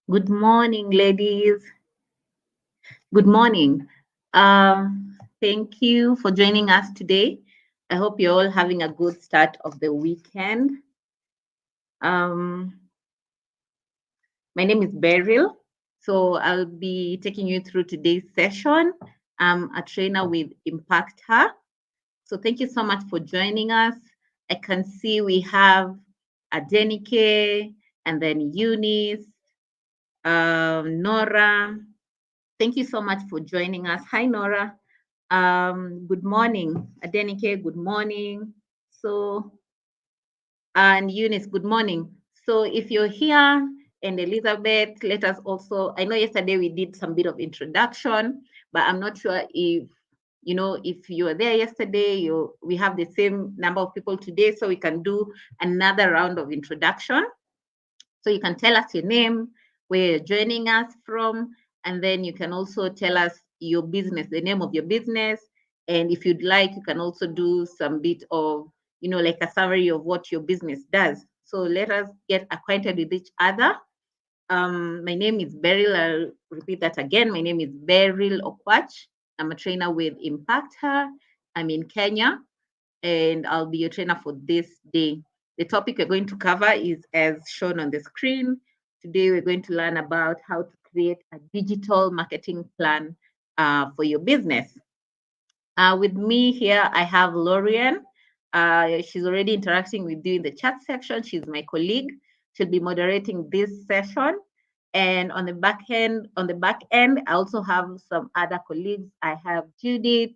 Good morning, ladies. Good morning. Thank you for joining us today. I hope you're all having a good start of the weekend. Um, my name is Beryl. So I'll be taking you through today's session. I'm a trainer with Impact Her. So thank you so much for joining us. I can see we have Adenike and then Eunice, Nora. Thank you so much for joining us. Hi, Nora. Good morning. Adenike, good morning. And Eunice, good morning. So if you're here, and Elizabeth, let us also, I know yesterday we did some bit of introduction, but I'm not sure if you were there yesterday, we have the same number of people today, so we can do another round of introduction. So you can tell us your name, where you're joining us from, and then you can also tell us your business, the name of your business. And if you'd like, you can also do some bit of, like a summary of what your business does. So let us get acquainted with each other. My name is Beryl. I'll repeat that again. My name is Beryl Okwach. I'm a trainer with Impact Her. I'm in Kenya, and I'll be your trainer for this day. The topic we're going to cover is as shown on the screen. Today, we're going to learn about how to create a digital marketing plan for your business. With me here, I have Lorian. She's already interacting with you in the chat section. She's my colleague. She'll be moderating this session. And on the back end, I also have some other colleagues. I have Judith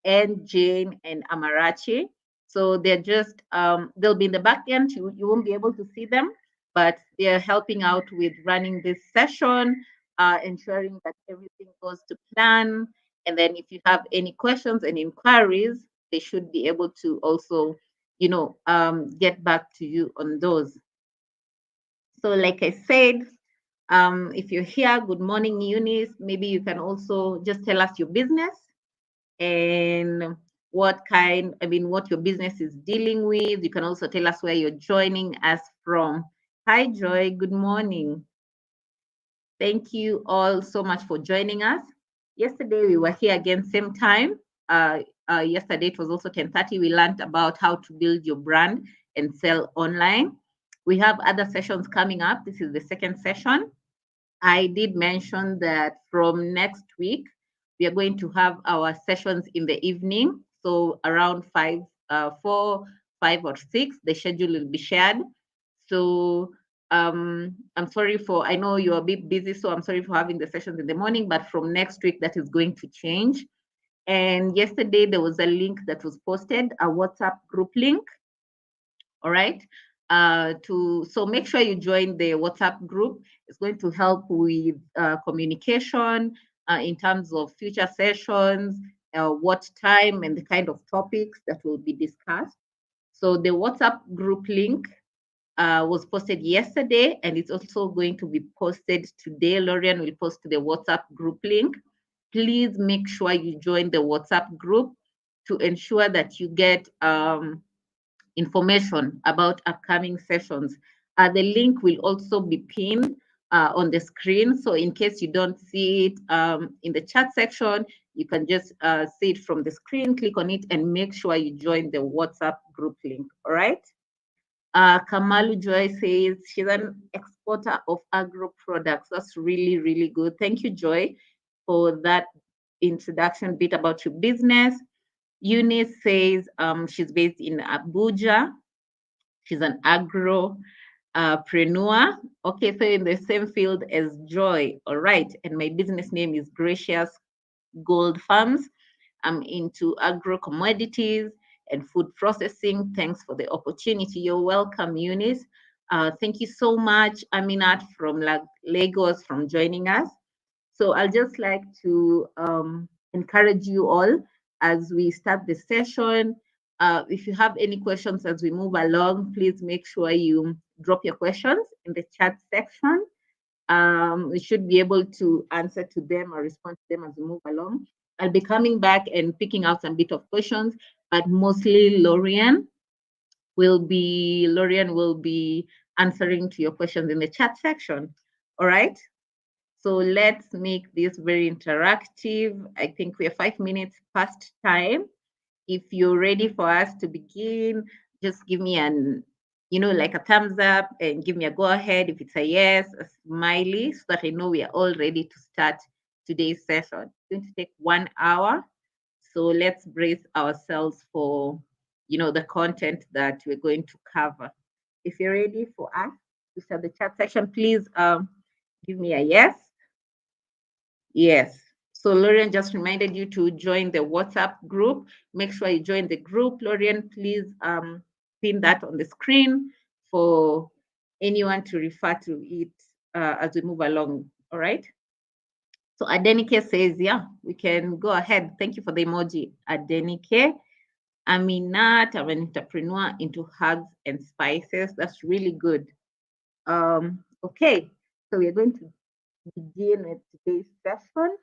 and Jane and Amarachi. So they're just, they'll be in the back end. You won't be able to see them, but they're helping out with running this session, ensuring that everything goes to plan. And then if you have any questions and inquiries, they should be able to also, get back to you on those. So like I said, if you're here, good morning, Eunice. Maybe you can also just tell us your business and what your business is dealing with. You can also tell us where you're joining us from. Hi, Joy. Good morning. Thank you all so much for joining us. Yesterday, we were here again, same time. Yesterday, it was also 10:30. We learned about how to build your brand and sell online. We have other sessions coming up. This is the second session. I did mention that from next week, we are going to have our sessions in the evening. So around 4, 5 or 6, the schedule will be shared. So I'm sorry I know you're a bit busy, so I'm sorry for having the sessions in the morning, but from next week, that is going to change. And yesterday, there was a link that was posted, a WhatsApp group link. All right. So make sure you join the WhatsApp group. It's going to help with communication in terms of future sessions, what time, and the kind of topics that will be discussed. So the WhatsApp group link was posted yesterday, and it's also going to be posted today. Lorian will post the WhatsApp group link. Please make sure you join the WhatsApp group to ensure that you get information about upcoming sessions. The link will also be pinned on the screen. So in case you don't see it in the chat section, you can just see it from the screen, click on it, and make sure you join the WhatsApp group link. All right. Kamalu Joy says she's an exporter of agro products. That's really, really good. Thank you, Joy, for that introduction bit about your business. Eunice says she's based in Abuja. She's an agropreneur. Okay, so in the same field as Joy. All right. And my business name is Gracious Gold Farms. I'm into agro commodities and food processing. Thanks for the opportunity. You're welcome, Eunice. Thank you so much, Aminat from Lagos, from joining us. So I'll just like to encourage you all as we start the session. If you have any questions as we move along, please make sure you drop your questions in the chat section. We should be able to answer to them or respond to them as we move along. I'll be coming back and picking out some bit of questions, but mostly Lorian will be answering to your questions in the chat section. All right. So let's make this very interactive. I think we are 5 minutes past time. If you're ready for us to begin, just give me like a thumbs up and give me a go ahead. If it's a yes, a smiley, so that I know we are all ready to start today's session. It's going to take 1 hour. So let's brace ourselves for, the content that we're going to cover. If you're ready for us to start the chat section, please give me a yes. Yes. So Lorian just reminded you to join the WhatsApp group. Make sure you join the group. Lorian, please pin that on the screen for anyone to refer to it as we move along. All right. So Adenike says, yeah, we can go ahead. Thank you for the emoji, Adenike. Aminat, I'm an entrepreneur into herbs and spices. That's really good. Okay, so we're going to begin with today's session.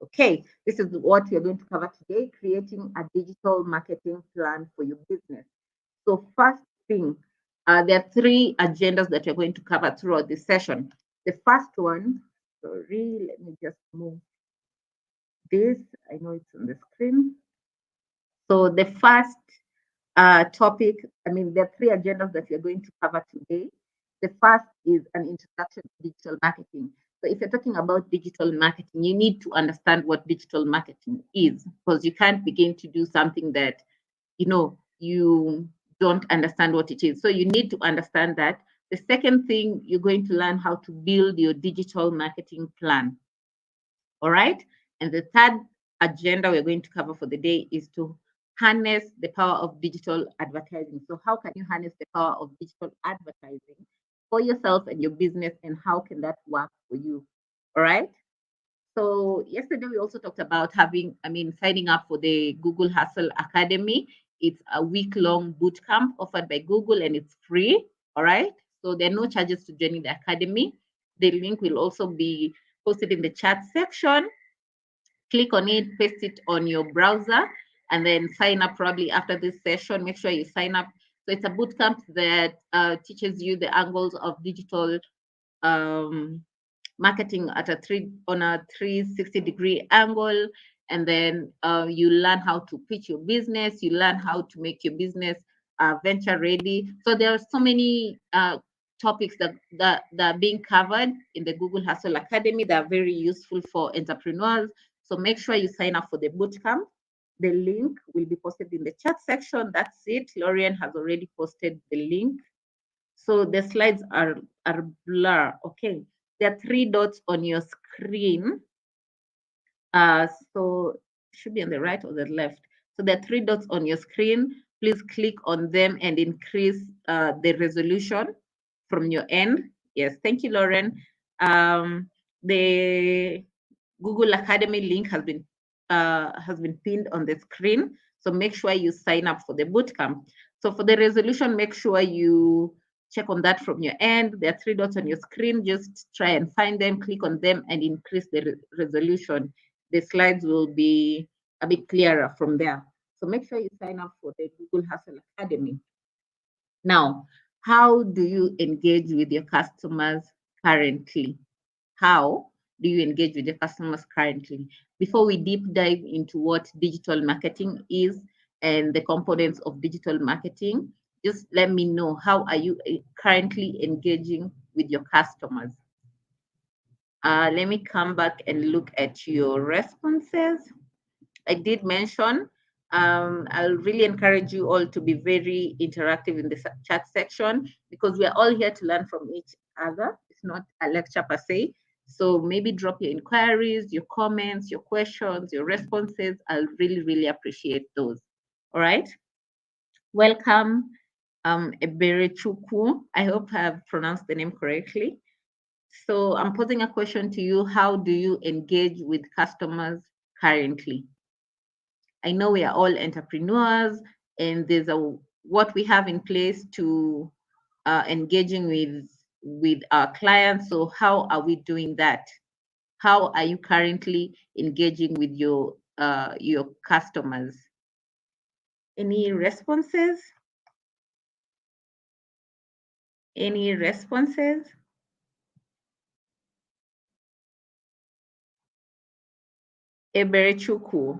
Okay, this is what we're going to cover today, creating a digital marketing plan for your business. So first thing, there are 3 agendas that we're going to cover throughout this session. The first one, sorry, let me just move this. I know it's on the screen. So the first topic, there are 3 agendas that we're going to cover today. The first is an introduction to digital marketing. So if you're talking about digital marketing, you need to understand what digital marketing is, because you can't begin to do something that, you don't understand what it is. So you need to understand that. The second thing, you're going to learn how to build your digital marketing plan. All right. And the third agenda we're going to cover for the day is to harness the power of digital advertising. So how can you harness the power of digital advertising for yourself and your business, and how can that work for you? All right. So yesterday we also talked about signing up for the Google Hustle Academy. It's a week-long boot camp offered by Google, and it's free. All right. So there are no charges to joining the academy. The link will also be posted in the chat section. Click on it, paste it on your browser, and then sign up probably after this session. Make sure you sign up. So it's a bootcamp that teaches you the angles of digital marketing at a 360-degree angle, and then you learn how to pitch your business. You learn how to make your business venture ready. So there are so many topics that are being covered in the Google Hustle Academy that are very useful for entrepreneurs. So make sure you sign up for the bootcamp. The link will be posted in the chat section. That's it. Lorian has already posted the link. So the slides are blur. Okay. There are 3 dots on your screen. So it should be on the right or the left. So there are 3 dots on your screen. Please click on them and increase the resolution from your end. Yes, thank you, Lauren. The Google Academy link has been pinned on the screen. So make sure you sign up for the bootcamp. So for the resolution, make sure you check on that from your end. There are 3 dots on your screen. Just try and find them, click on them, and increase the resolution. The slides will be a bit clearer from there. So make sure you sign up for the Google Hustle Academy. Now, how do you engage with your customers currently? How do you engage with your customers currently? Before we deep dive into what digital marketing is and the components of digital marketing, just let me know, how are you currently engaging with your customers? Let me come back and look at your responses. I did mention, I'll really encourage you all to be very interactive in the chat section, because we are all here to learn from each other. It's not a lecture per se. So maybe drop your inquiries, your comments, your questions, your responses. I'll really, really appreciate those. All right. Welcome, Eberechuku. I hope I've pronounced the name correctly. So I'm posing a question to you. How do you engage with customers currently? I know we are all entrepreneurs, and there's what we have in place to engaging with our clients. So how are we doing that? How are you currently engaging with your customers? Any responses? Any responses? Eberechuku.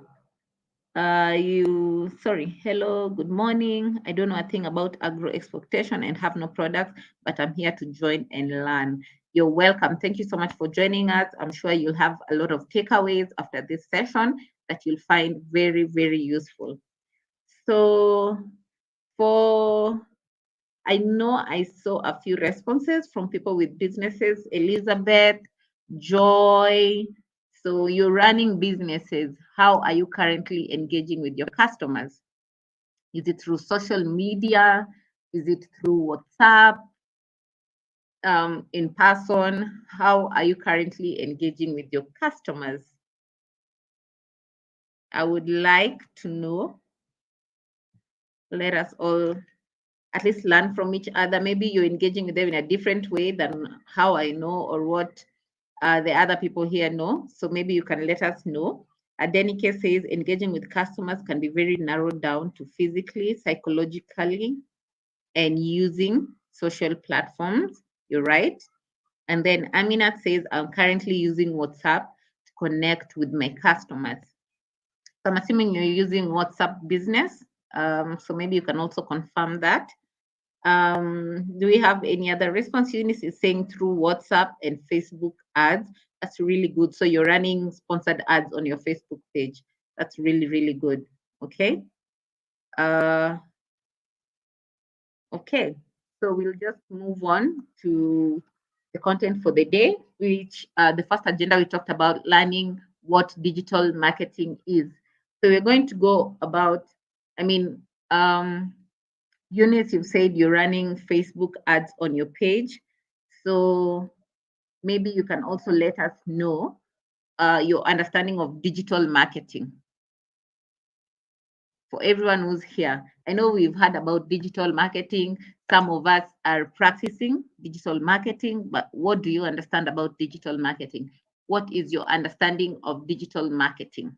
Hello, good morning. I don't know a thing about agro exploitation and have no products, but I'm here to join and learn. You're welcome. Thank you so much for joining us. I'm sure you'll have a lot of takeaways after this session that you'll find very, very useful. So I know I saw a few responses from people with businesses. Elizabeth, Joy. So you're running businesses. How are you currently engaging with your customers? Is it through social media? Is it through WhatsApp? In person? How are you currently engaging with your customers? I would like to know. Let us all at least learn from each other. Maybe you're engaging with them in a different way than how I know or what the other people here know. So maybe you can let us know. Adenike says engaging with customers can be very narrowed down to physically, psychologically, and using social platforms. You're right. And then Aminat says, I'm currently using WhatsApp to connect with my customers. So I'm assuming you're using WhatsApp business. So maybe you can also confirm that. Do we have any other response? Eunice is saying through WhatsApp and Facebook ads. That's really good. So you're running sponsored ads on your Facebook page. That's really, really good. Okay. Okay. So we'll just move on to the content for the day, which the first agenda we talked about learning what digital marketing is. So we're going to go about, I mean, Eunice, you've said you're running Facebook ads on your page. So maybe you can also let us know your understanding of digital marketing. For everyone who's here, I know we've heard about digital marketing. Some of us are practicing digital marketing, but what do you understand about digital marketing? What is your understanding of digital marketing?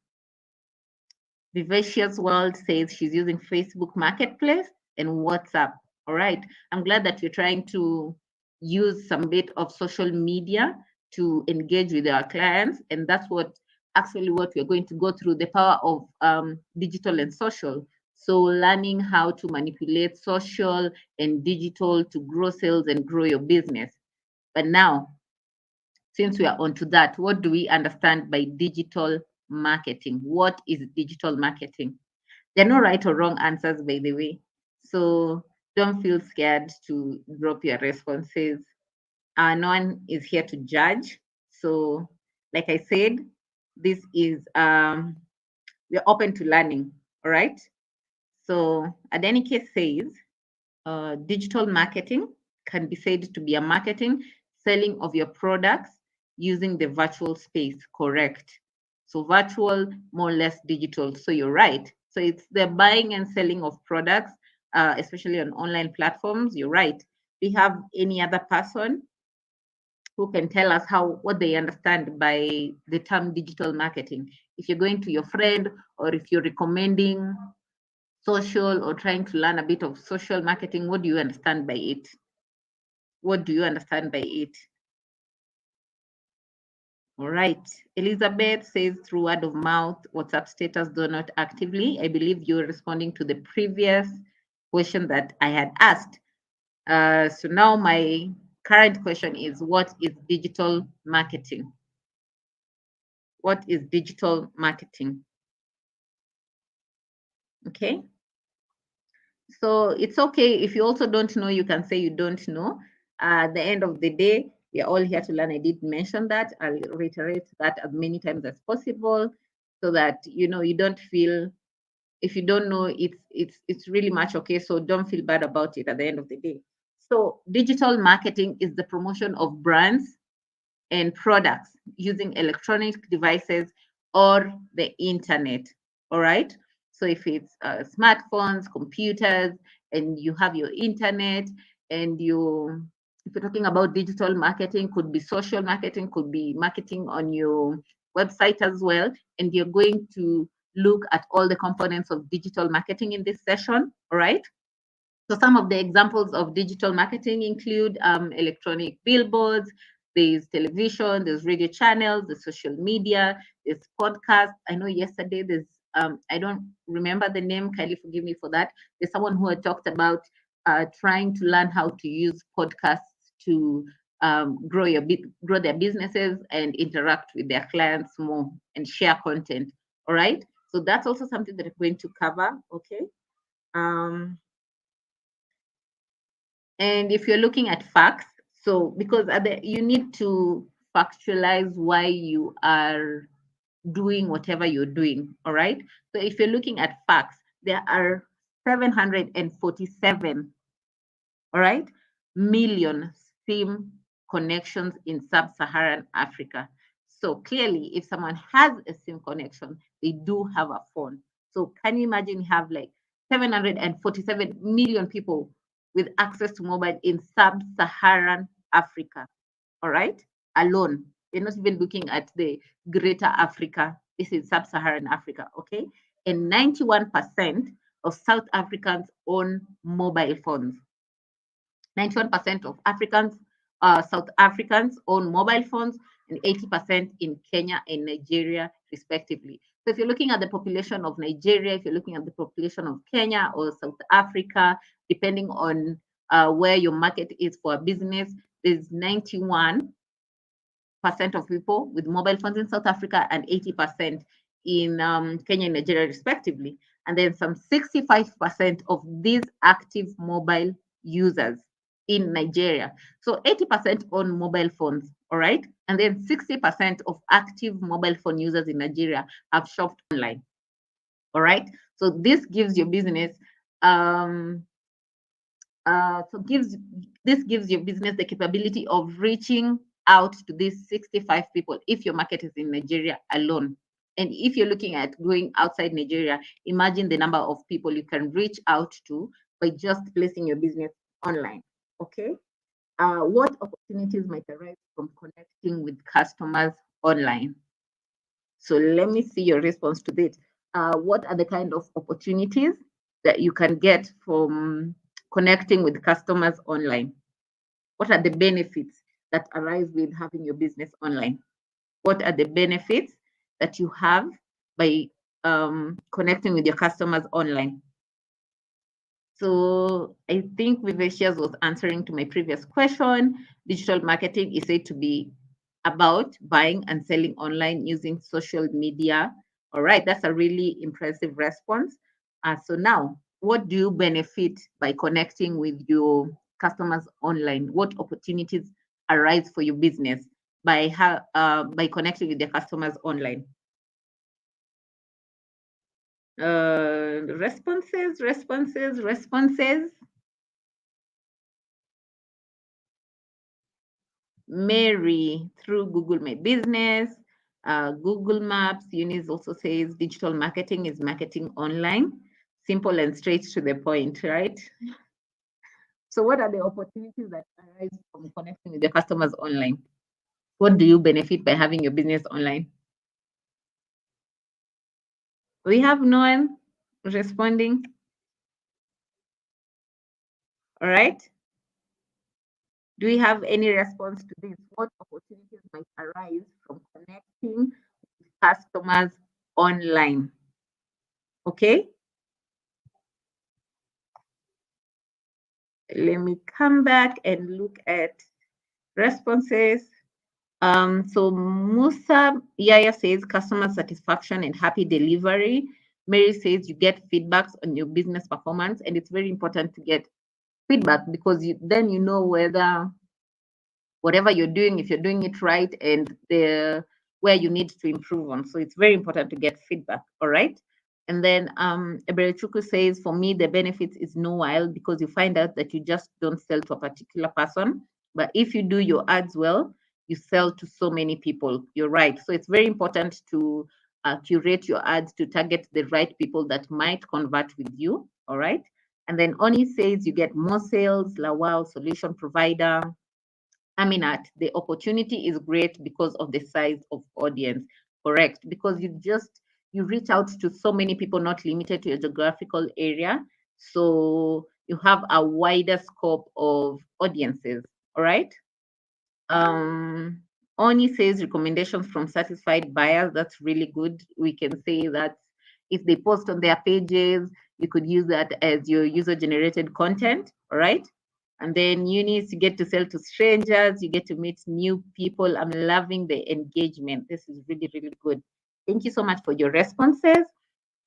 Vivacious World says she's using Facebook Marketplace and WhatsApp. All right. I'm glad that you're trying to use some bit of social media to engage with our clients. And that's what we're going to go through, the power of digital and social. So learning how to manipulate social and digital to grow sales and grow your business. But now, since we are onto that, what do we understand by digital marketing? What is digital marketing? There are no right or wrong answers, by the way. So don't feel scared to drop your responses. No one is here to judge. So, like I said, this is we're open to learning. All right. So Adenike says digital marketing can be said to be a marketing, selling of your products using the virtual space, correct? So virtual, more or less digital. So you're right. So it's the buying and selling of products, especially on online platforms. You're right. We have any other person who can tell us what they understand by the term digital marketing? If you're going to your friend or if you're recommending social or trying to learn a bit of social marketing, what do you understand by it? What do you understand by it? All right. Elizabeth says through word of mouth, WhatsApp status do not actively. I believe you're responding to the previous question that I had asked. So now my current question is, what is digital marketing? What is digital marketing? Okay. So it's okay. If you also don't know, you can say you don't know. At the end of the day, we are all here to learn. I did mention that. I'll reiterate that as many times as possible so that you don't feel, if you don't know, it's really much okay. So don't feel bad about it at the end of the day. So digital marketing is the promotion of brands and products using electronic devices or the internet. All right. So if it's smartphones, computers, and you have your internet, and if you're talking about digital marketing, could be social marketing, could be marketing on your website as well. And you're going to look at all the components of digital marketing in this session. All right. So some of the examples of digital marketing include electronic billboards, there's television, there's radio channels, there's social media, there's podcasts. I know yesterday there's, I don't remember the name, kindly forgive me for that. There's someone who had talked about trying to learn how to use podcasts to grow their businesses and interact with their clients more and share content. All right. So that's also something that we're going to cover. Okay. Um, and if you're looking at facts, so because you need to factualize why you are doing whatever you're doing. All right. So if you're looking at facts, there are 747, all right, million SIM connections in sub-Saharan Africa. So clearly, if someone has a SIM connection, they do have a phone. So can you imagine you have like 747 million people with access to mobile in sub-Saharan Africa, all right, alone. They're not even looking at the greater Africa. This is sub-Saharan Africa, okay? And 91% of South Africans own mobile phones. 91% of South Africans own mobile phones, and 80% in Kenya and Nigeria, respectively. So if you're looking at the population of Nigeria, if you're looking at the population of Kenya or South Africa, depending on where your market is for a business, there's 91% of people with mobile phones in South Africa and 80% in Kenya and Nigeria, respectively. And then some 65% of these active mobile users in Nigeria. So 80% own mobile phones, all right? And then 60% of active mobile phone users in Nigeria have shopped online, all right? So this gives your business, this gives your business the capability of reaching out to these 65 people if your market is in Nigeria alone. And if you're looking at going outside Nigeria, imagine the number of people you can reach out to by just placing your business online. Okay. What opportunities might arise from connecting with customers online? So let me see your response to this. What are the kind of opportunities that you can get from connecting with customers online? What are the benefits that arise with having your business online? What are the benefits that you have by connecting with your customers online? So I think Vivecia's was answering to my previous question. Digital marketing is said to be about buying and selling online using social media. All right, that's a really impressive response. So now, what do you benefit by connecting with your customers online? What opportunities arise for your business by connecting with your customers online? Responses. Mary through Google My Business, Google Maps. Eunice also says digital marketing is marketing online, simple and straight to the point, right? So what are the opportunities that arise from connecting with your customers online? What do you benefit by having your business online? We have no one responding. All right. Do we have any response to this? What opportunities might arise from connecting with customers online? Okay. Let me come back and look at responses. So Musa Yaya says customer satisfaction and happy delivery. Mary says you get feedbacks on your business performance, and it's very important to get feedback because then you know whether whatever you're doing, if you're doing it right, and where you need to improve on. So it's very important to get feedback. All right. And then Eberechuku says, for me, the benefits is no while because you find out that you just don't sell to a particular person. But if you do your ads well, you sell to so many people. You're right. So it's very important to curate your ads to target the right people that might convert with you. All right. And then Oni says you get more sales, Lawal, solution provider. Aminat, the opportunity is great because of the size of audience. Correct. Because you reach out to so many people, not limited to a geographical area. So you have a wider scope of audiences. All right. Oni says recommendations from satisfied buyers. That's really good. We can say that if they post on their pages, you could use that as your user-generated content. All right. And then Eunice, you get to sell to strangers, you get to meet new people. I'm loving the engagement. This is really, really good. Thank you so much for your responses.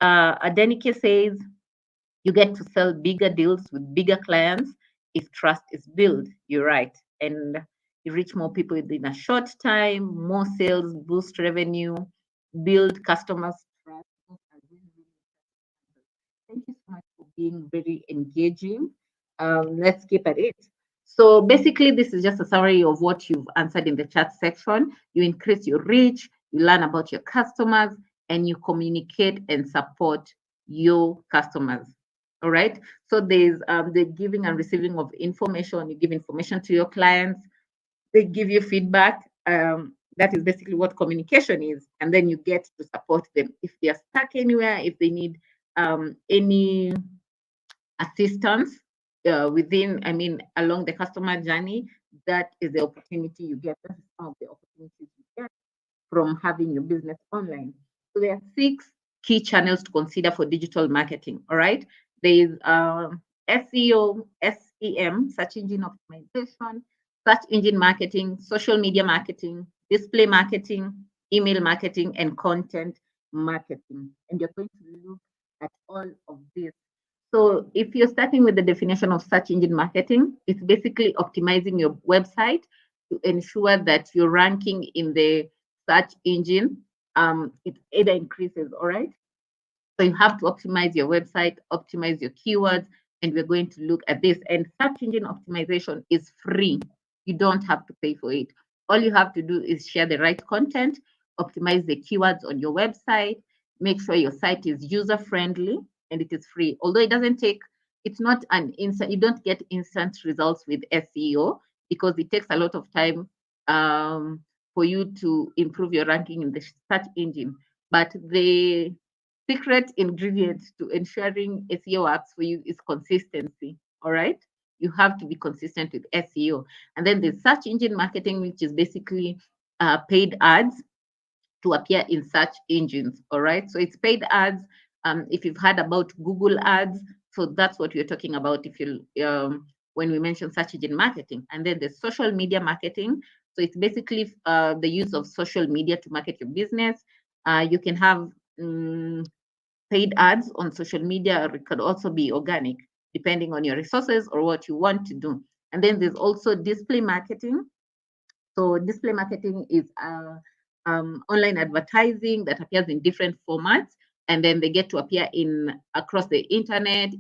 Adenike says, you get to sell bigger deals with bigger clients if trust is built. You're right. And you reach more people within a short time, more sales, boost revenue, build customers' trust. Thank you so much for being very engaging. Let's keep at it. So basically, this is just a summary of what you've answered in the chat section. You increase your reach, you learn about your customers, and you communicate and support your customers. All right. So there's the giving and receiving of information. You give information to your clients, they give you feedback. That is basically what communication is. And then you get to support them. If they are stuck anywhere, if they need any assistance along the customer journey, that is the opportunity you get. That is some of the opportunities you get from having your business online. So there are 6 key channels to consider for digital marketing. All right. There is SEO, SEM, search engine optimization, search engine marketing, social media marketing, display marketing, email marketing, and content marketing. And you're going to look at all of this. So if you're starting with the definition of search engine marketing, it's basically optimizing your website to ensure that you're ranking in the search engine. It either increases, all right? So you have to optimize your website, optimize your keywords, and we're going to look at this. And search engine optimization is free. You don't have to pay for it. All you have to do is share the right content, optimize the keywords on your website, make sure your site is user-friendly, and it is free. Although it doesn't take, it's not an instant, you don't get instant results with SEO because it takes a lot of time for you to improve your ranking in the search engine. But the secret ingredient to ensuring SEO works for you is consistency. All right. You have to be consistent with SEO. And then the search engine marketing, which is basically paid ads to appear in search engines. All right. So it's paid ads. If you've heard about Google ads, so that's what we're talking about if you when we mention search engine marketing. And then the social media marketing. So it's basically the use of social media to market your business. You can have paid ads on social media, or it could also be organic, depending on your resources or what you want to do. And then there's also display marketing. So display marketing is online advertising that appears in different formats, and then they get to appear in across the internet,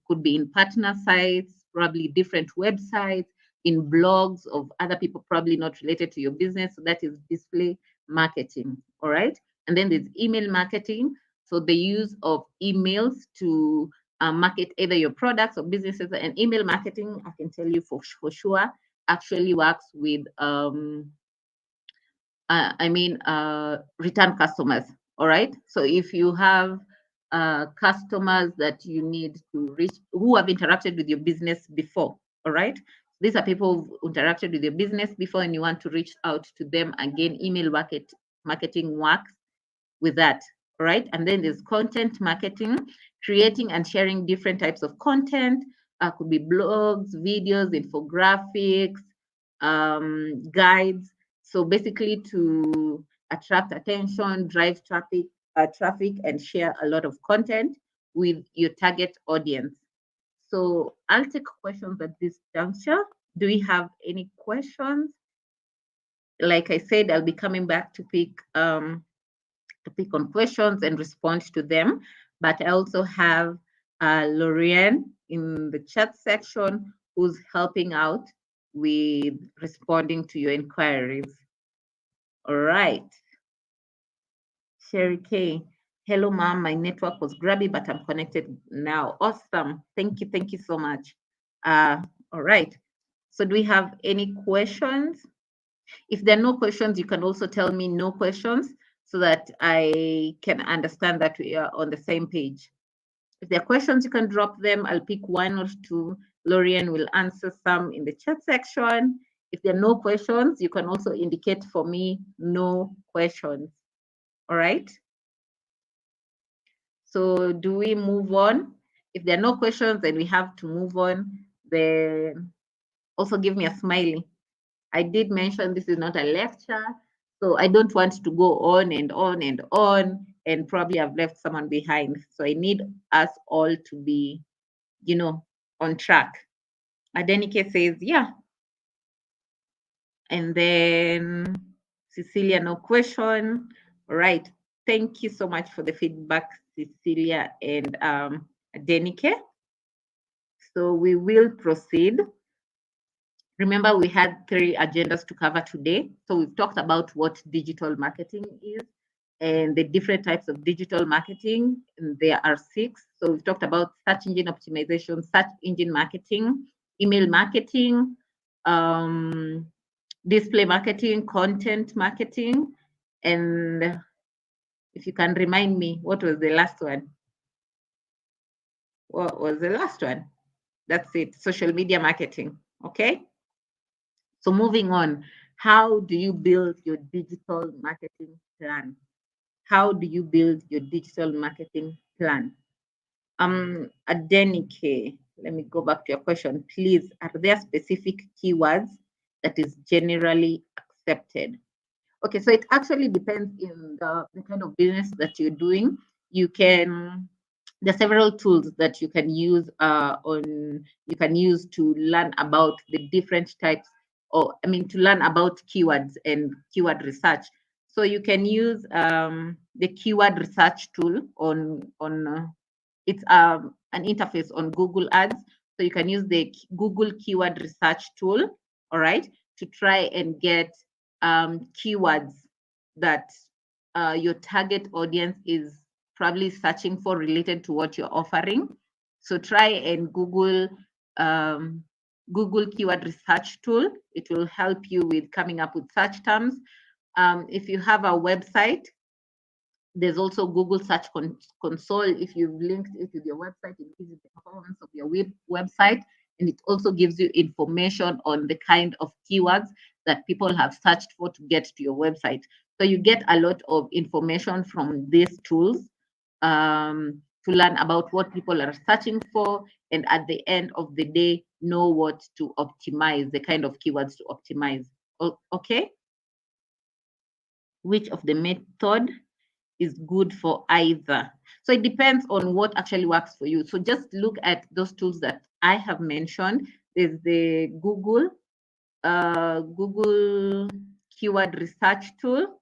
could be in partner sites, probably different websites, in blogs of other people probably not related to your business. So that is display marketing. All right. And then there's email marketing. So the use of emails to market either your products or businesses. And email marketing, I can tell you for sure, actually works with return customers. All right. So if you have customers that you need to reach who have interacted with your business before, all right. These are people who've interacted with your business before and you want to reach out to them again. Email marketing works with that. All right. And then there's content marketing, creating and sharing different types of content. Could be blogs, videos, infographics, guides. So basically to attract attention, drive traffic, and share a lot of content with your target audience. So I'll take questions at this juncture. Do we have any questions? Like I said, I'll be coming back to pick on questions and respond to them. But I also have Lorianne in the chat section who's helping out with responding to your inquiries. All right. Sherry K. Hello, ma'am. My network was grabby, but I'm connected now. Awesome. Thank you. Thank you so much. All right. So do we have any questions? If there are no questions, you can also tell me no questions so that I can understand that we are on the same page. If there are questions, you can drop them. I'll pick one or two. Lorian will answer some in the chat section. If there are no questions, you can also indicate for me no questions. All right. So do we move on? If there are no questions, then we have to move on. Then also give me a smiley. I did mention this is not a lecture, so I don't want to go on and on and on, and probably I've left someone behind. So I need us all to be, you know, on track. Adenike says, yeah. And then Cecilia, no question. All right. Thank you so much for the feedback, Cecilia and Adenike. So we will proceed. Remember, we had 3 agendas to cover today. So we've talked about what digital marketing is and the different types of digital marketing. And there are 6. So we've talked about search engine optimization, search engine marketing, email marketing, display marketing, content marketing. And if you can remind me, what was the last one? What was the last one? That's it, social media marketing, okay? So moving on, how do you build your digital marketing plan? How do you build your digital marketing plan? Adenike, let me go back to your question. Please, are there specific keywords that is generally accepted? Okay, so it actually depends in the kind of business that you're doing. You can, there are several tools that you can use to learn about the different types, or to learn about keywords and keyword research. So you can use the keyword research tool it's an interface on Google Ads. So you can use the Google keyword research tool, all right, to try and get keywords that your target audience is probably searching for related to what you're offering. So try and Google keyword research tool. It will help you with coming up with search terms. If you have a website, there's also Google Search Console. If you've linked it with your website, it gives you the performance of your website, and it also gives you information on the kind of keywords that people have searched for to get to your website. So you get a lot of information from these tools to learn about what people are searching for, and at the end of the day, know what to optimize, the kind of keywords to optimize. Okay? Which of the method is good for either? So it depends on what actually works for you. So just look at those tools that I have mentioned. There's the Google keyword research tool.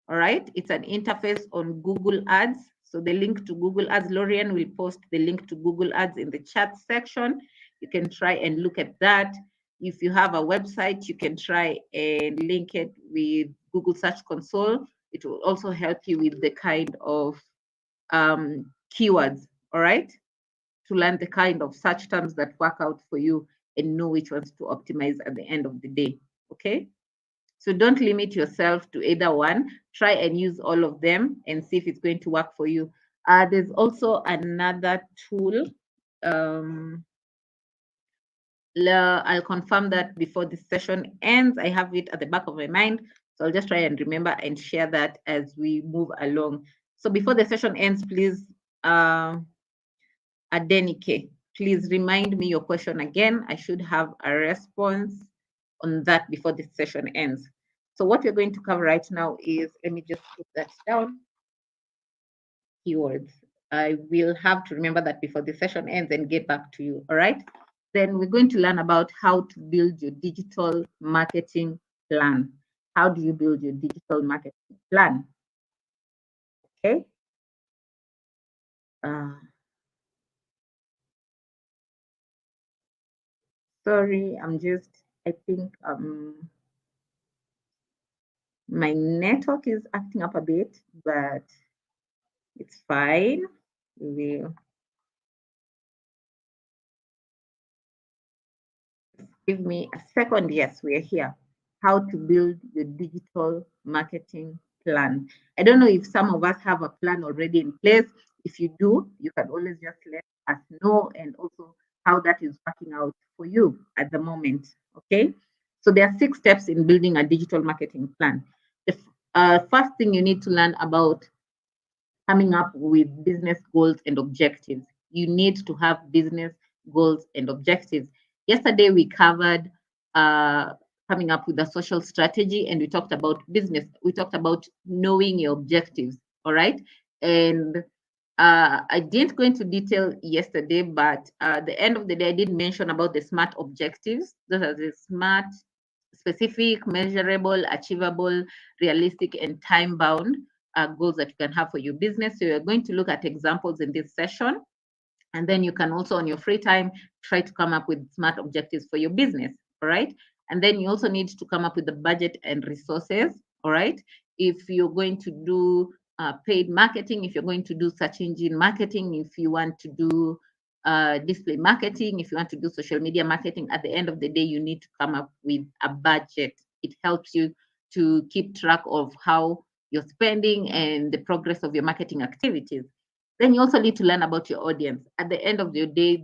All right, it's an interface on Google Ads. So the link to Google Ads, Lorian will post the link to Google Ads in the chat section. You can try and look at that. If you have a website, you can try and link it with Google Search Console. It will also help you with the kind of keywords, all right, to learn the kind of search terms that work out for you and know which ones to optimize at the end of the day, okay? So don't limit yourself to either one. Try and use all of them and see if it's going to work for you. There's also another tool. I'll confirm that before this session ends. I have it at the back of my mind. So I'll just try and remember and share that as we move along. So before the session ends, please, Adenike, please remind me your question again. I should have a response on that before this session ends. So what we're going to cover right now is, let me just put that down, keywords. I will have to remember that before the session ends and get back to you, all right? Then we're going to learn about how to build your digital marketing plan. How do you build your digital marketing plan? Okay. Sorry, I think my network is acting up a bit, but it's fine. We will give me a second. Yes, we're here. How to build the digital marketing plan. I don't know if some of us have a plan already in place. If you do, you can always just let us know, and also how that is working out for you at the moment. Okay. So there are 6 steps in building a digital marketing plan. The first thing you need to learn about coming up with business goals and objectives. You need to have business goals and objectives. Yesterday, we covered coming up with a social strategy, and we talked about business. We talked about knowing your objectives. All right. And I didn't go into detail yesterday, but at the end of the day, I did mention about the SMART objectives. Those are the SMART: specific, measurable, achievable, realistic, and time bound goals that you can have for your business. So, you're going to look at examples in this session. And then you can also, on your free time, try to come up with SMART objectives for your business. All right. And then you also need to come up with the budget and resources. All right. If you're going to do paid marketing, if you're going to do search engine marketing, if you want to do display marketing, if you want to do social media marketing, at the end of the day, you need to come up with a budget. It helps you to keep track of how you're spending and the progress of your marketing activities. Then you also need to learn about your audience. At the end of the day,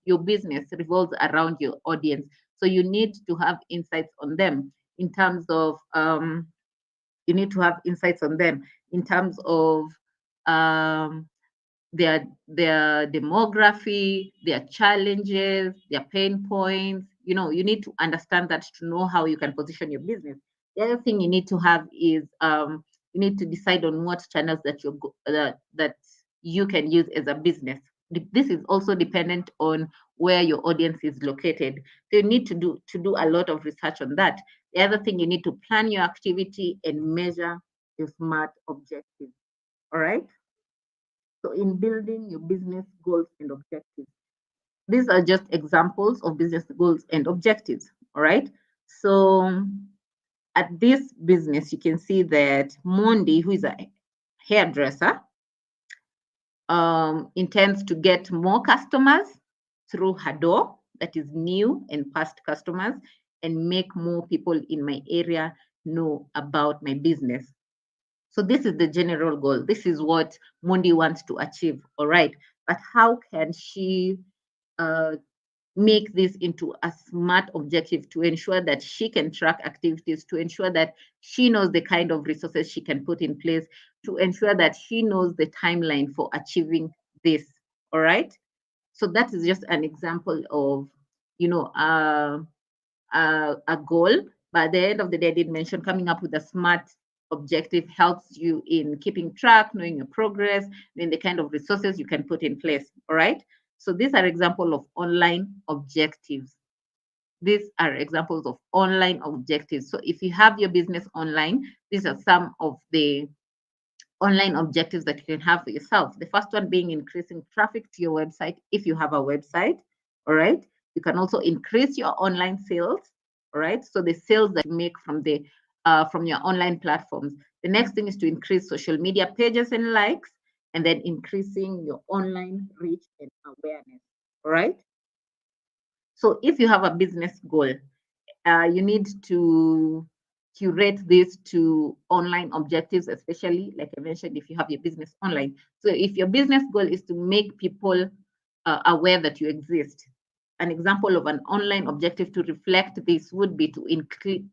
your business revolves around your audience. So you need to have insights on them in terms of you need to have insights on them in terms of um, their demography, their challenges, their pain points. You need to understand that to know how you can position your business. The other thing you need to have is you need to decide on what channels that you can use as a business. This is also dependent on where your audience is located. So you need to do a lot of research on that. The other thing, you need to plan your activity and measure your SMART objectives. All right. So in building your business goals and objectives, these are just examples of business goals and objectives. All right. So at this business, you can see that Mondi, who is a hairdresser, intends to get more customers through her door, that is new and past customers, and make more people in my area know about my business. So this is the general goal. This is what Mondi wants to achieve. All right. But how can she make this into a SMART objective to ensure that she can track activities, to ensure that she knows the kind of resources she can put in place, to ensure that she knows the timeline for achieving this. All right. So that is just an example of, a goal. But at the end of the day, I did mention coming up with a SMART objective helps you in keeping track, knowing your progress, knowing the kind of resources you can put in place. All right. So these are examples of online objectives. These are examples of online objectives. So if you have your business online, these are some of the online objectives that you can have for yourself. The first one being increasing traffic to your website if you have a website. All right. You can also increase your online sales. All right. So the sales that you make from your online platforms. The next thing is to increase social media pages and likes, and then increasing your online reach and awareness. All right. So if you have a business goal, you need to curate this to online objectives, especially like I mentioned, if you have your business online. So if your business goal is to make people aware that you exist, an example of an online objective to reflect this would be to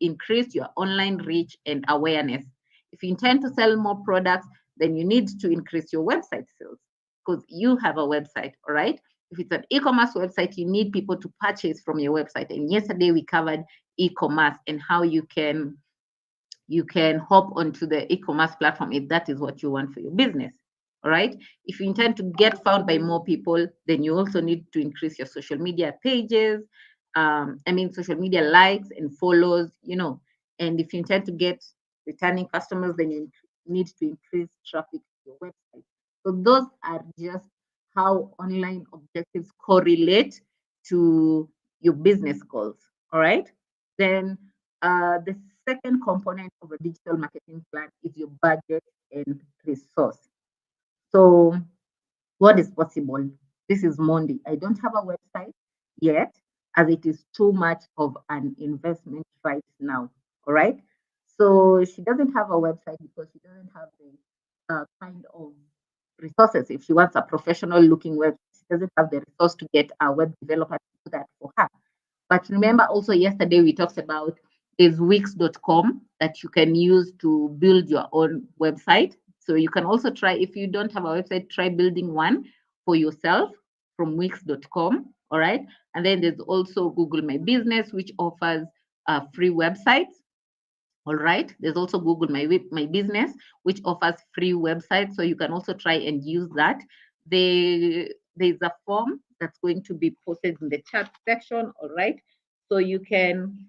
increase your online reach and awareness. If you intend to sell more products, then you need to increase your website sales because you have a website, all right? If it's an e-commerce website, you need people to purchase from your website. And yesterday we covered e-commerce and how you can hop onto the e-commerce platform if that is what you want for your business. All right. If you intend to get found by more people, then you also need to increase your social media pages. Social media likes and follows, and if you intend to get returning customers, then you need to increase traffic to your website. So those are just how online objectives correlate to your business goals. All right. Then the second component of a digital marketing plan is your budget and resource. So, what is possible? This is Monday. I don't have a website yet, as it is too much of an investment right now. All right. So, she doesn't have a website because she doesn't have the kind of resources. If she wants a professional looking web, she doesn't have the resource to get a web developer to do that for her. But remember also yesterday we talked about is wix.com that you can use to build your own website. So you can also try, if you don't have a website, try building one for yourself from wix.com. All right. And then there's also Google My Business, which offers free websites. All right. There's also Google My Business, which offers free websites. So you can also try and use that. There's a form that's going to be posted in the chat section. All right. So you can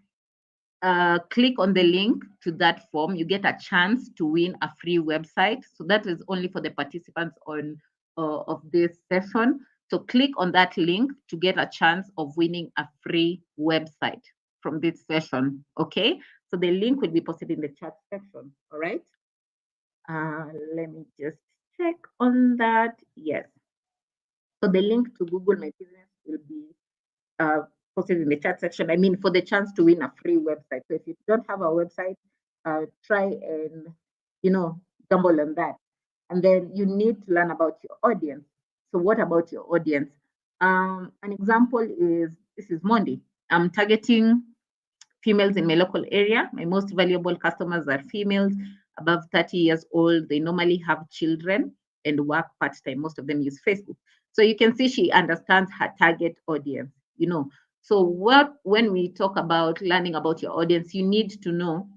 click on the link to that form. You get a chance to win a free website. So that is only for the participants on of this session. So click on that link to get a chance of winning a free website from this session. Okay. So the link will be posted in the chat section. All right. Let me just check on that. Yes. So the link to Google My Business will be posted in the chat section. I mean, for the chance to win a free website. So if you don't have a website, try and, gamble on that. And then you need to learn about your audience. So what about your audience? An example is, this is Monday. I'm targeting females in my local area. My most valuable customers are females above 30 years old. They normally have children and work part-time. Most of them use Facebook. So you can see she understands her target audience, So when we talk about learning about your audience, you need to know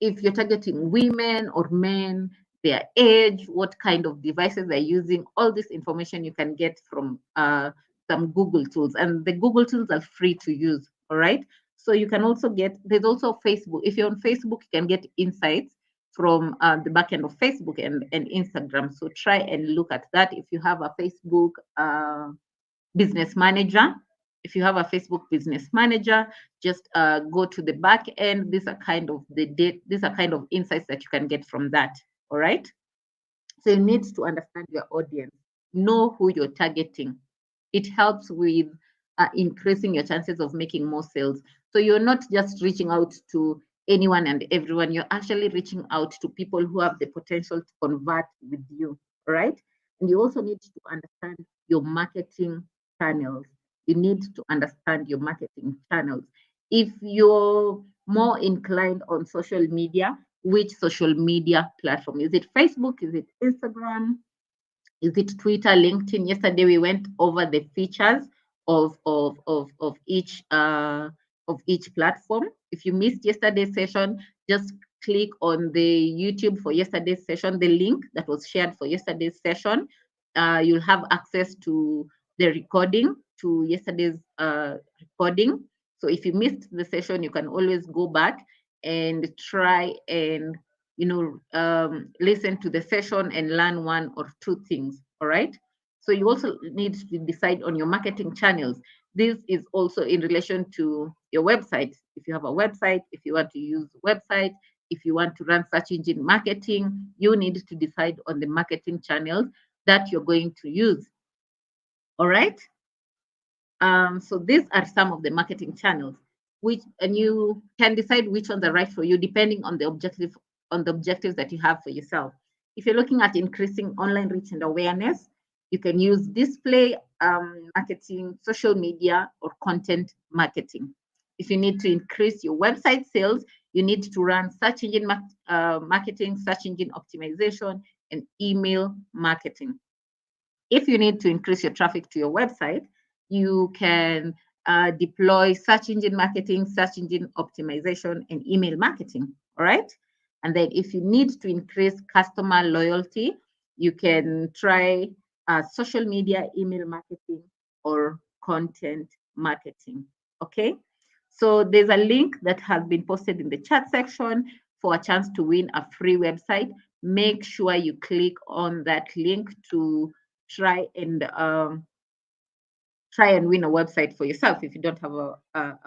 if you're targeting women or men, their age, what kind of devices they're using. All this information you can get from some Google tools, and the Google tools are free to use. All right. So you can also there's also Facebook. If you're on Facebook, you can get insights from the back end of Facebook and Instagram. So try and look at that. If you have a Facebook business manager, if you have a Facebook business manager, just go to the back end. These are kind of these are kind of insights that you can get from that. All right. So you need to understand your audience, know who you're targeting. It helps with increasing your chances of making more sales. So you're not just reaching out to anyone and everyone. You're actually reaching out to people who have the potential to convert with you. All right. And you also need to understand your marketing channels. You need to understand your marketing channels. If you're more inclined on social media, which social media platform? Is it Facebook? Is it Instagram? Is it Twitter, LinkedIn? Yesterday we went over the features of each platform. If you missed yesterday's session, just click on the YouTube for yesterday's session, the link that was shared for yesterday's session. You'll have access to the recording, to yesterday's recording. So if you missed the session, you can always go back and try and listen to the session and learn one or two things. All right. So you also need to decide on your marketing channels. This is also in relation to your website. If you have a website, if you want to use website, if you want to run search engine marketing, you need to decide on the marketing channels that you're going to use. All right. So these are some of the marketing channels, and you can decide which ones are right for you depending on the objectives that you have for yourself. If you're looking at increasing online reach and awareness, you can use display marketing, social media, or content marketing. If you need to increase your website sales, you need to run search engine marketing, search engine optimization, and email marketing. If you need to increase your traffic to your website, you can deploy search engine marketing, search engine optimization, and email marketing. All right. And then if you need to increase customer loyalty, you can try social media, email marketing, or content marketing. Okay. So there's a link that has been posted in the chat section for a chance to win a free website. Make sure you click on that link to try and win a website for yourself if you don't have a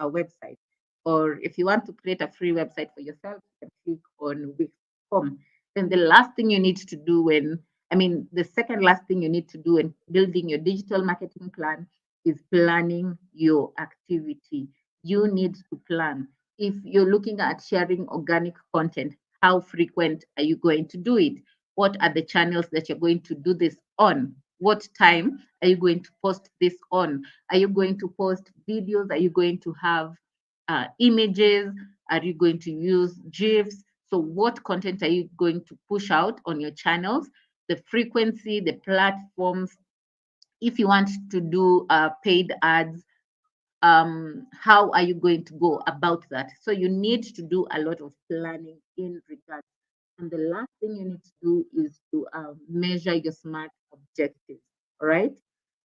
website. Or if you want to create a free website for yourself, you can click on Wix.com. Then the last thing you need to do the second last thing you need to do in building your digital marketing plan is planning your activity. You need to plan. If you're looking at sharing organic content, how frequent are you going to do it? what are the channels that you're going to do this on? What time are you going to post this on? Are you going to post videos? Are you going to have images? Are you going to use GIFs? So what content are you going to push out on your channels? The frequency, the platforms. If you want to do paid ads, how are you going to go about that? So you need to do a lot of planning in regards. And the last thing you need to do is to measure your SMART objectives. All right.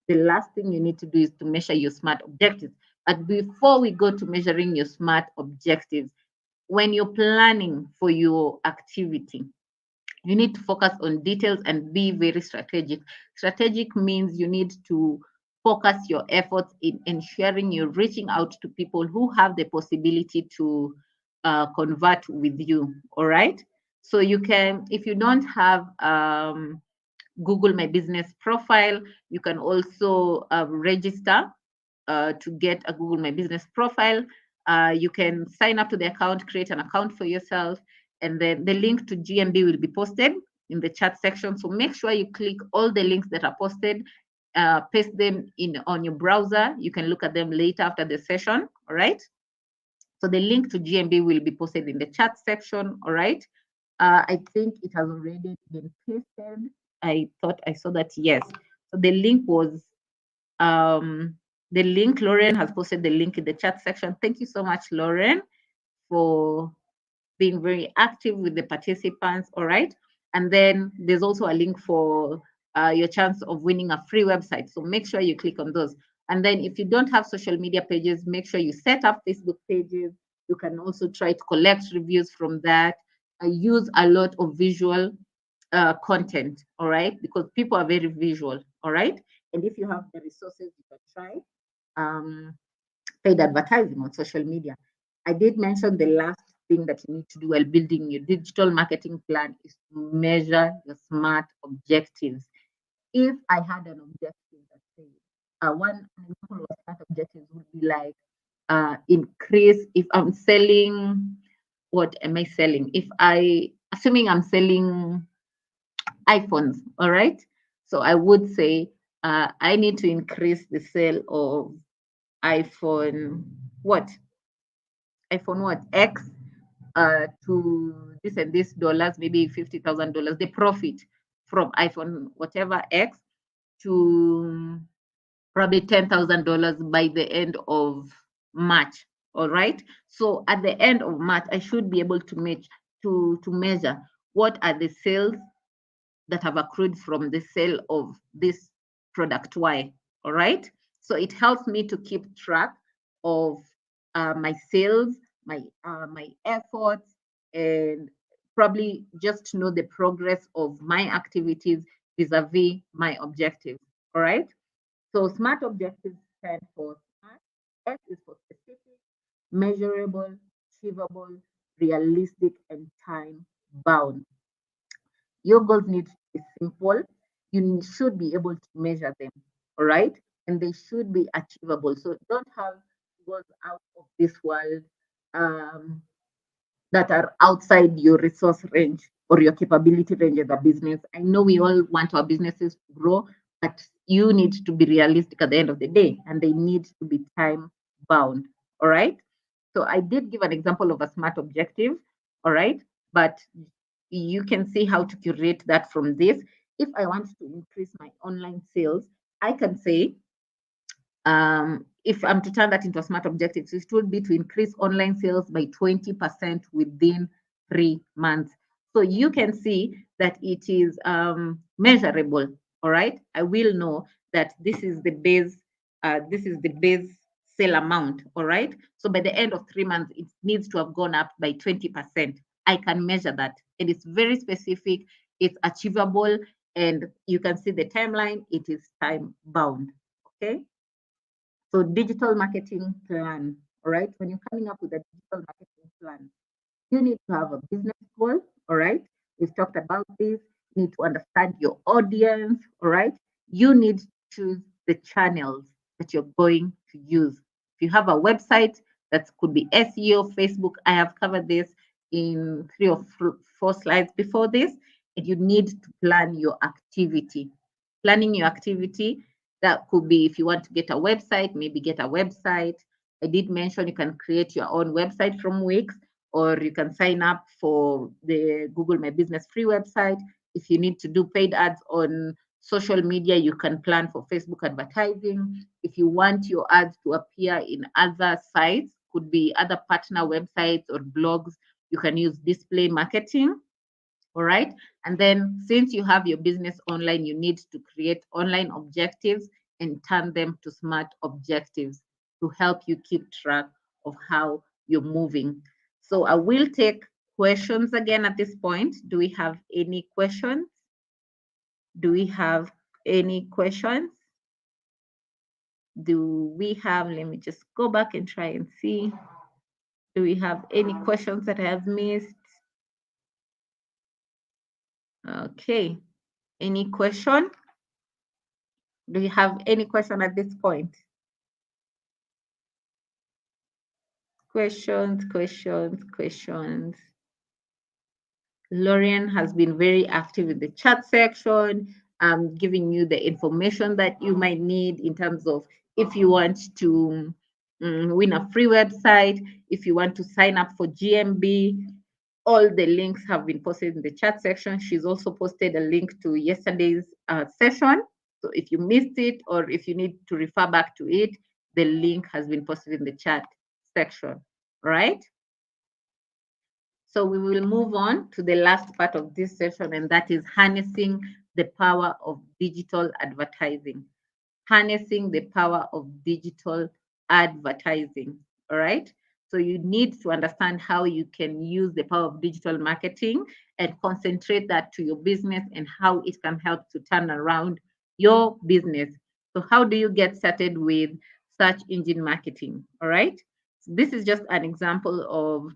The last thing you need to do is to measure your SMART objectives. But before we go to measuring your SMART objectives, when you're planning for your activity, you need to focus on details and be very strategic. Strategic means you need to focus your efforts in ensuring you're reaching out to people who have the possibility to convert with you. All right. So you can, if you don't have Google My Business profile, you can also register to get a Google My Business profile. You can sign up to the account, create an account for yourself, and then the link to GMB will be posted in the chat section. So make sure you click all the links that are posted, paste them in on your browser. You can look at them later after the session. All right. So the link to GMB will be posted in the chat section. All right. I think it has already been pasted. I thought I saw that. Yes. So the link was the link. Lauren has posted the link in the chat section. Thank you so much, Lauren, for being very active with the participants. All right. And then there's also a link for your chance of winning a free website. So make sure you click on those. And then if you don't have social media pages, make sure you set up Facebook pages. You can also try to collect reviews from that. I use a lot of visual content, all right, because people are very visual, all right. And if you have the resources, you can try paid advertising on social media. I did mention the last thing that you need to do while building your digital marketing plan is to measure your SMART objectives. If I had an objective that says, one example of SMART objectives would be like increase, if I'm selling, what am I selling? If I, assuming I'm selling iPhones, all right? So I would say I need to increase the sale of iPhone what? iPhone what? X to this and this dollars, maybe $50,000, the profit from iPhone whatever X to probably $10,000 by the end of March. All right. So at the end of March, I should be able to measure what are the sales that have accrued from the sale of this product Y. All right. So it helps me to keep track of my sales, my efforts, and probably just to know the progress of my activities vis-a-vis my objectives. All right. So SMART objectives stand for SMART. S is for specific, measurable, achievable, realistic, and time bound. Your goals need to be simple. You should be able to measure them, all right? And they should be achievable. So don't have goals out of this world um, that are outside your resource range or your capability range as a business. I know we all want our businesses to grow, but you need to be realistic at the end of the day, and they need to be time bound, all right? So I did give an example of a SMART objective, all right? But you can see how to curate that from this. If I want to increase my online sales, I can say, if I'm to turn that into a SMART objective, it would be to increase online sales by 20% within 3 months. So you can see that it is measurable. All right. I will know that this is the base sale amount. All right. So by the end of 3 months, it needs to have gone up by 20%. I can measure that. And it's very specific, it's achievable, and you can see the timeline, it is time bound. Okay. So digital marketing plan, all right? When you're coming up with a digital marketing plan, you need to have a business goal, all right? We've talked about this. You need to understand your audience, all right? You need to choose the channels that you're going to use. If you have a website, that could be SEO, Facebook. I have covered this in 3 or 4 slides before this. and you need to plan your activity. Planning your activity, that could be if you want to get a website, maybe get a website. I did mention you can create your own website from Wix, or you can sign up for the Google My Business free website. If you need to do paid ads on social media, you can plan for Facebook advertising. If you want your ads to appear in other sites, could be other partner websites or blogs, you can use display marketing. All right. And then since you have your business online, you need to create online objectives and turn them to smart objectives to help you keep track of how you're moving. So I will take questions again at this point. Do we have any questions? Do we have any questions? Do we have, let me just go back and try and see. Do we have any questions that I have missed? Okay. Any question? Do you have any question at this point? Questions, questions, questions. Lorian has been very active in the chat section, giving you the information that you might need in terms of if you want to win a free website, if you want to sign up for GMB. All the links have been posted in the chat section. She's also posted a link to yesterday's session. So if you missed it or if you need to refer back to it, the link has been posted in the chat section, right? So we will move on to the last part of this session, and that is harnessing the power of digital advertising. Harnessing the power of digital advertising, all right? So you need to understand how you can use the power of digital marketing and concentrate that to your business and how it can help to turn around your business. So how do you get started with search engine marketing, all right? So this is just an example of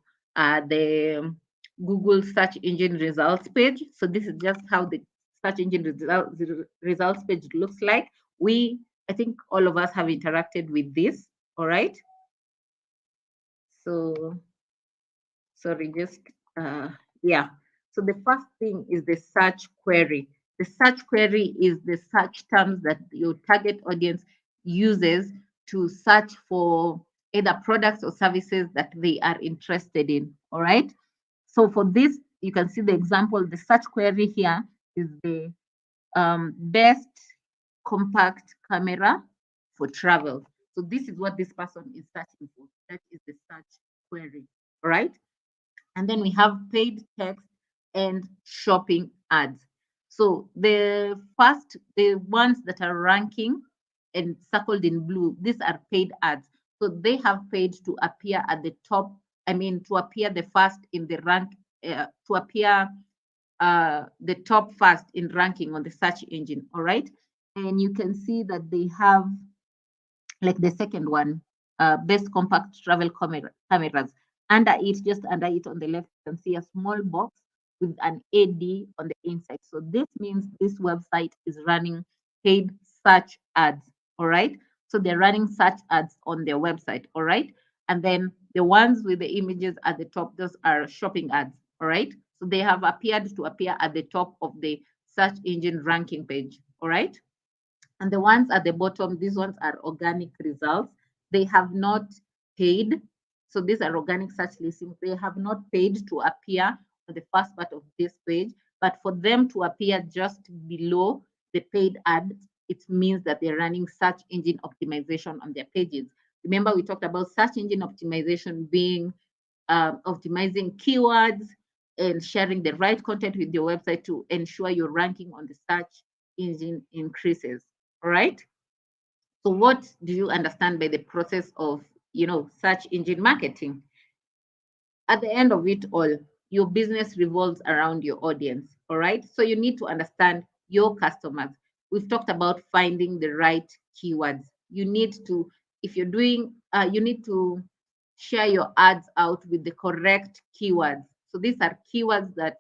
the Google search engine results page. So this is just how the search engine results page looks like. I think all of us have interacted with this, all right? So, sorry, just, yeah. So the first thing is the search query. The search query is the search terms that your target audience uses to search for either products or services that they are interested in, all right? So for this, you can see the example, the search query here is the best compact camera for travel. So this is what this person is searching for. That is the search query, right? And then we have paid text and shopping ads. So the ones that are ranking and circled in blue, these are paid ads. So they have paid to appear at the top, to appear the first in the rank, to appear the top first in ranking on the search engine, all right? And you can see that they have, like the second one, best compact travel cameras. Under it, just under it on the left, you can see a small box with an AD on the inside. So this means this website is running paid search ads, all right? So they're running search ads on their website, all right? And then the ones with the images at the top, those are shopping ads, all right? So they have appeared to appear at the top of the search engine ranking page, all right? And the ones at the bottom, these ones are organic results. They have not paid. So these are organic search listings. They have not paid to appear on the first part of this page, but for them to appear just below the paid ad, it means that they're running search engine optimization on their pages. Remember, we talked about search engine optimization being optimizing keywords and sharing the right content with your website to ensure your ranking on the search engine increases. All right. So what do you understand by the process of, search engine marketing? At the end of it all, your business revolves around your audience. All right. So you need to understand your customers. We've talked about finding the right keywords. You need to, if you're doing, you need to share your ads out with the correct keywords. So these are keywords that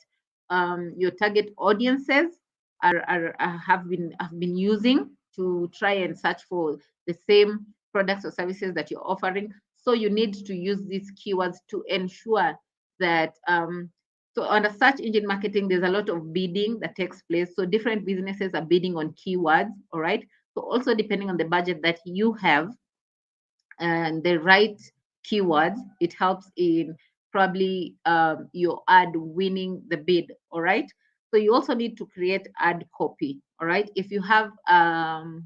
your target audiences have been using to try and search for the same products or services that you're offering. So you need to use these keywords to ensure that So under search engine marketing, there's a lot of bidding that takes place. So different businesses are bidding on keywords, all right? So also depending on the budget that you have and the right keywords, it helps in probably your ad winning the bid, all right? So you also need to create ad copy, all right? If you have a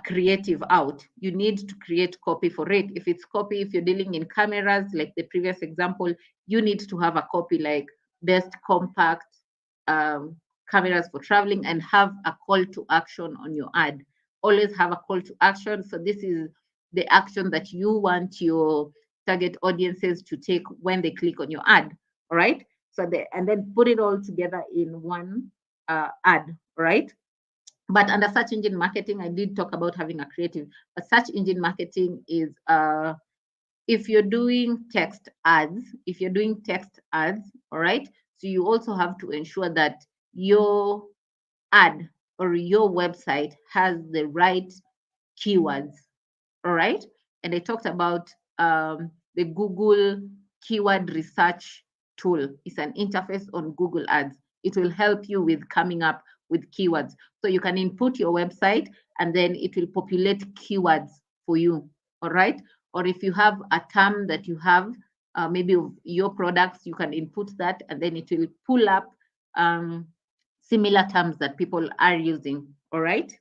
creative out, you need to create copy for it. If it's copy, if you're dealing in cameras, like the previous example, you need to have a copy like best compact um, cameras for traveling and have a call to action on your ad. Always have a call to action. So this is the action that you want your target audiences to take when they click on your ad. All right. So and then put it all together in one ad. Right. But under search engine marketing, I did talk about having a creative. But search engine marketing is if you're doing text ads, all right. So you also have to ensure that your ad or your website has the right keywords, all right. And I talked about the Google keyword research tool. It's an interface on Google Ads. It will help you with coming up with keywords. So you can input your website and then it will populate keywords for you, all right? Or if you have a term that you have, maybe of your products, you can input that and then it will pull up similar terms that people are using, all right?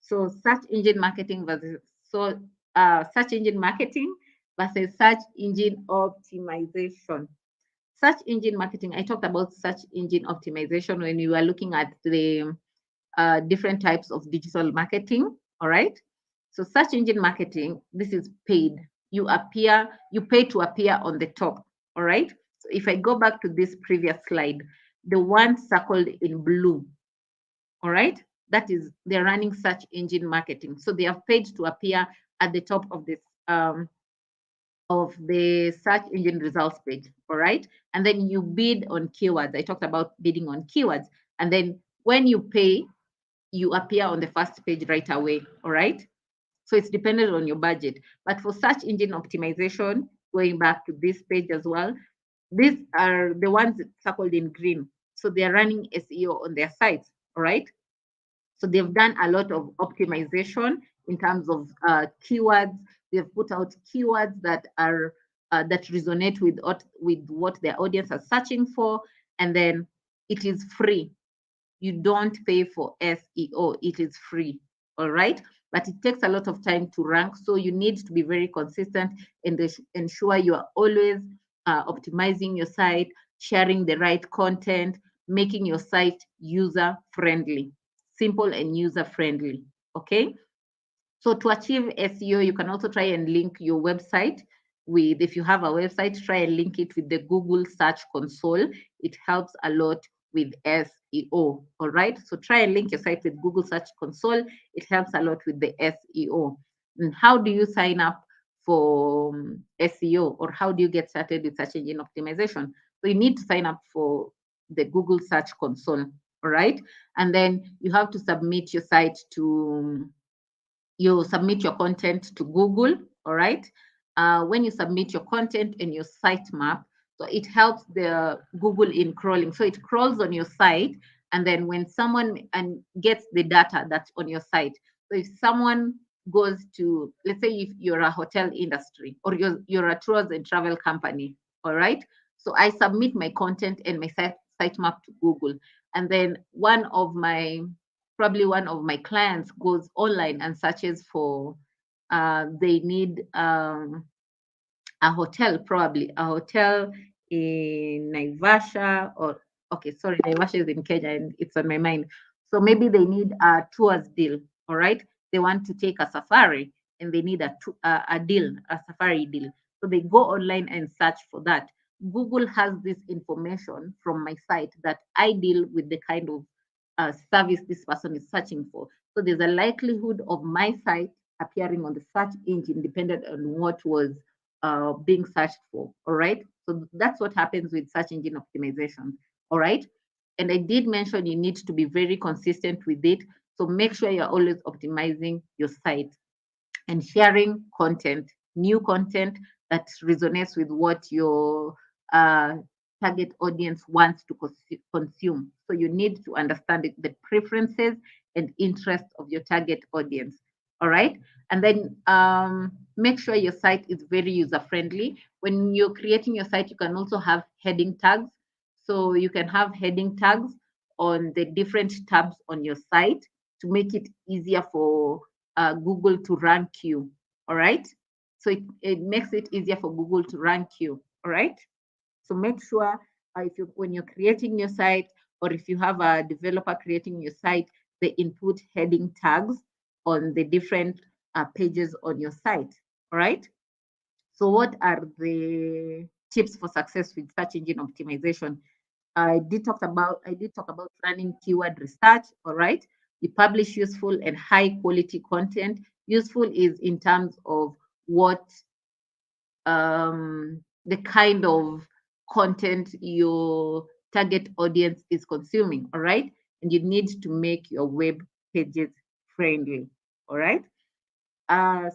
So search engine marketing versus search engine marketing versus search engine optimization. Search engine marketing, I talked about search engine optimization when we were looking at the different types of digital marketing. All right. So search engine marketing, this is paid. You pay to appear on the top. All right. So if I go back to this previous slide, the one circled in blue, all right, that is they're running search engine marketing. So they have paid to appear at the top of this of the search engine results page, all right? And then you bid on keywords. I talked about bidding on keywords. And then when you pay, you appear on the first page right away, all right? So it's dependent on your budget. But for search engine optimization, going back to this page as well, these are the ones circled in green. So they're running SEO on their sites, all right? So they've done a lot of optimization in terms of keywords. They've put out keywords that are that resonate with what their audience are searching for, and then it is free. You don't pay for SEO; it is free. All right, but it takes a lot of time to rank, so you need to be very consistent and ensure you are always optimizing your site, sharing the right content, making your site user friendly, simple and user friendly. Okay. So to achieve SEO, you can also try and link your website with, if you have a website, try and link it with the Google Search Console. It helps a lot with SEO. All right. So try and link your site with Google Search Console. It helps a lot with the SEO. And how do you sign up for SEO, or how do you get started with search engine optimization? So you need to sign up for the Google Search Console. All right. And then you have to submit your site to you submit your content to Google, all right? When you submit your content and your sitemap, so it helps the Google in crawling. So it crawls on your site, and then when someone and gets the data that's on your site. So if someone goes to, let's say if you're a hotel industry or you're a tours and travel company, all right? So I submit my content and my sitemap to Google, and then probably one of my clients goes online and searches for they need a hotel, probably a hotel in Naivasha, or okay, sorry, Naivasha is in Kenya and it's on my mind. So maybe they need a tours deal, all right? They want to take a safari and they need a deal, a safari deal. So they go online and search for that. Google has this information from my site that I deal with the kind of service this person is searching for. So there's a likelihood of my site appearing on the search engine dependent on what was being searched for. All right. So that's what happens with search engine optimization. All right. And I did mention you need to be very consistent with it. So make sure you're always optimizing your site and sharing content, new content that resonates with what your target audience wants to consume. So you need to understand the preferences and interests of your target audience. All right. And then make sure your site is very user friendly. When you're creating your site, you can also have heading tags. So you can have heading tags on the different tabs on your site to make it easier for Google to rank you. All right. So it makes it easier for Google to rank you. All right. So make sure if you when you're creating your site, or if you have a developer creating your site, they input heading tags on the different pages on your site. All right. So what are the tips for success with search engine optimization? I did talk about running keyword research. All right. You publish useful and high quality content. Useful is in terms of what the kind of content your target audience is consuming. All right. And you need to make your web pages friendly. All right.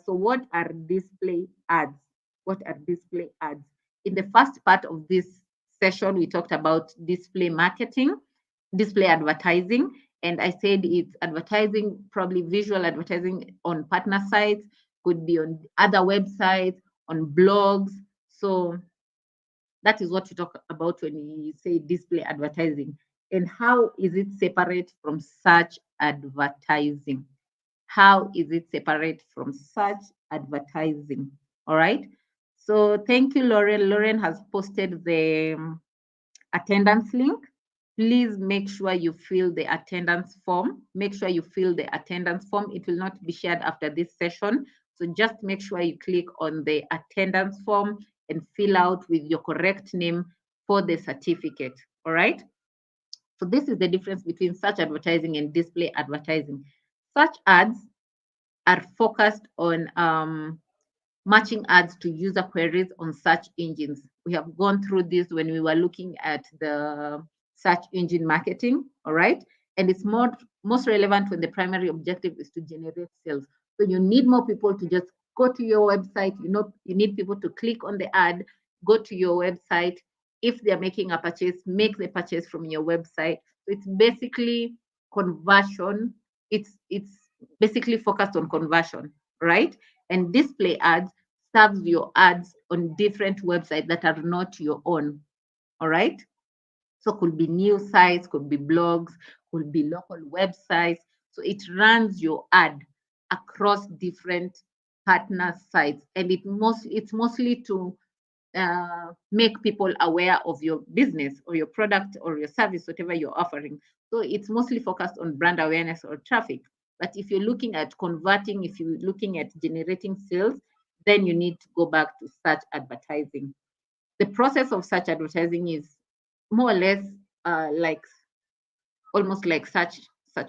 So what are display ads? What are display ads? In the first part of this session, we talked about display marketing, display advertising, and I said it's advertising, probably visual advertising on partner sites, could be on other websites, on blogs. So that is what we talk about when we say display advertising. And how is it separate from search advertising? How is it separate from search advertising? All right. So thank you, Lauren. Lauren has posted the attendance link. Please make sure you fill the attendance form. Make sure you fill the attendance form. It will not be shared after this session. So just make sure you click on the attendance form and fill out with your correct name for the certificate. All right. So this is the difference between search advertising and display advertising. Search ads are focused on matching ads to user queries on search engines. We have gone through this when we were looking at the search engine marketing, all right? And it's most relevant when the primary objective is to generate sales. So you need more people to just go to your website. You need people to click on the ad, go to your website. If they're making a purchase, make the purchase from your website. So it's basically conversion. It's basically focused on conversion, right? And display ads serves your ads on different websites that are not your own. All right. So could be news sites, could be blogs, could be local websites. So it runs your ad across different partner sites, and it's mostly to make people aware of your business or your product or your service, whatever you're offering. So it's mostly focused on brand awareness or traffic. But if you're looking at converting, if you're looking at generating sales, then you need to go back to search advertising. The process of search advertising is more or less like almost like such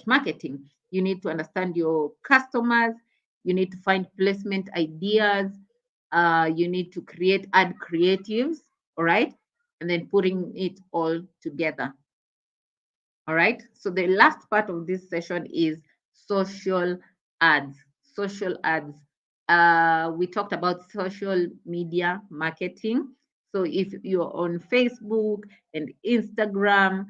marketing. You need to understand your customers. You need to find placement ideas. You need to create ad creatives, all right, and then putting it all together. All right. So the last part of this session is social ads. Social ads. We talked about social media marketing. So if you're on Facebook and Instagram,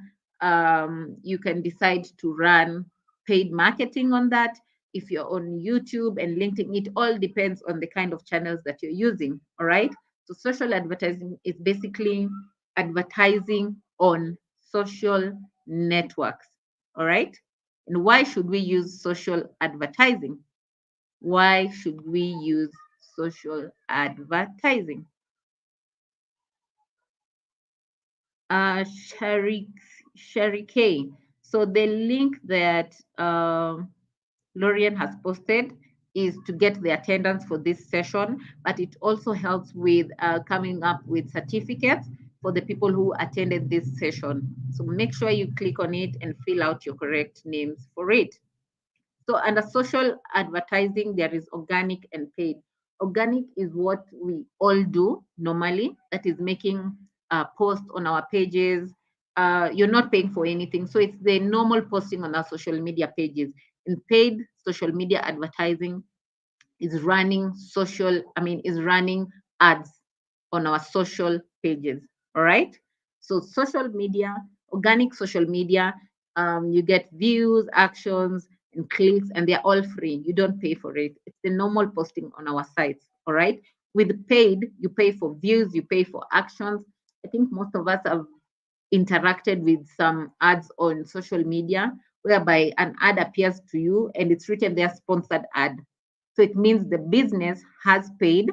you can decide to run paid marketing on that. If you're on YouTube and LinkedIn, it all depends on the kind of channels that you're using. All right. So social advertising is basically advertising on social networks. All right. And why should we use social advertising? Why should we use social advertising? Sherry K. So the link that Lorian has posted is to get the attendance for this session, but it also helps with coming up with certificates for the people who attended this session. So make sure you click on it and fill out your correct names for it. So under social advertising, there is organic and paid. Organic is what we all do normally, that is making posts on our pages. You're not paying for anything. So it's the normal posting on our social media pages. In paid social media advertising is running is running ads. on our social pages. All right. So social media, organic social media, you get views, actions, and clicks, and they're all free. You don't pay for it. It's the normal posting on our sites. All right. With paid, you pay for views, you pay for actions. I think most of us have interacted with some ads on social media whereby an ad appears to you and it's written there sponsored ad. So it means the business has paid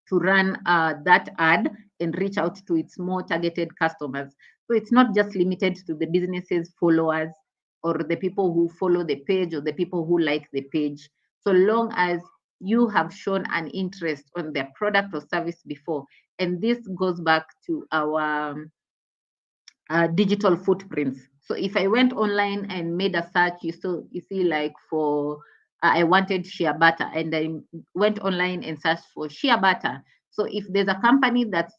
to run that ad and reach out to its more targeted customers. So it's not just limited to the business's followers or the people who follow the page or the people who like the page. So long as you have shown an interest on their product or service before. And this goes back to our digital footprints. So if I went online and made a search, you see like for I wanted shea butter and I went online and searched for shea butter. So if there's a company that's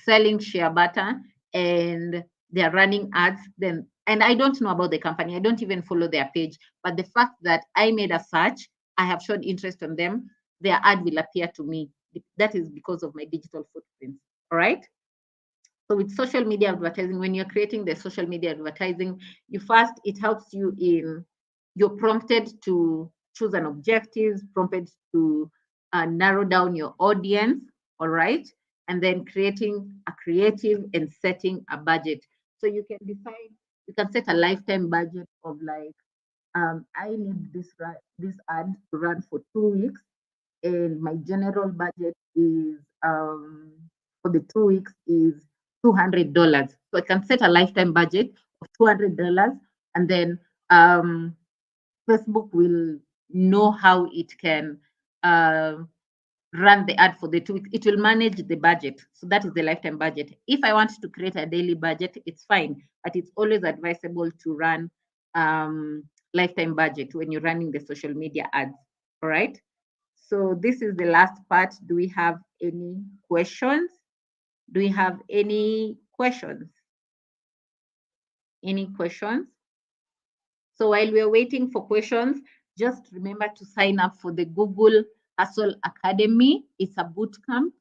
selling shea butter and they're running ads, then and I don't know about the company, I don't even follow their page, but the fact that I made a search, I have shown interest on them, their ad will appear to me. That is because of my digital footprint. All right. So with social media advertising, when you're creating the social media advertising, it helps you in, you're prompted to choose an objective, prompted to narrow down your audience, all right? And then creating a creative and setting a budget. So you can decide, you can set a lifetime budget of like, I need this ad to run for 2 weeks, and my general budget is for the 2 weeks is $200. So I can set a lifetime budget of $200, and then Facebook will know how it can uh, run the ad for the 2 weeks. It will manage the budget. So that is the lifetime budget. If I want to create a daily budget, it's fine, but it's always advisable to run lifetime budget when you're running the social media ads. All right. So this is the last part. Do we have any questions? Do we have any questions? Any questions? So while we're waiting for questions, just remember to sign up for the Google Hustle Academy. It's a boot camp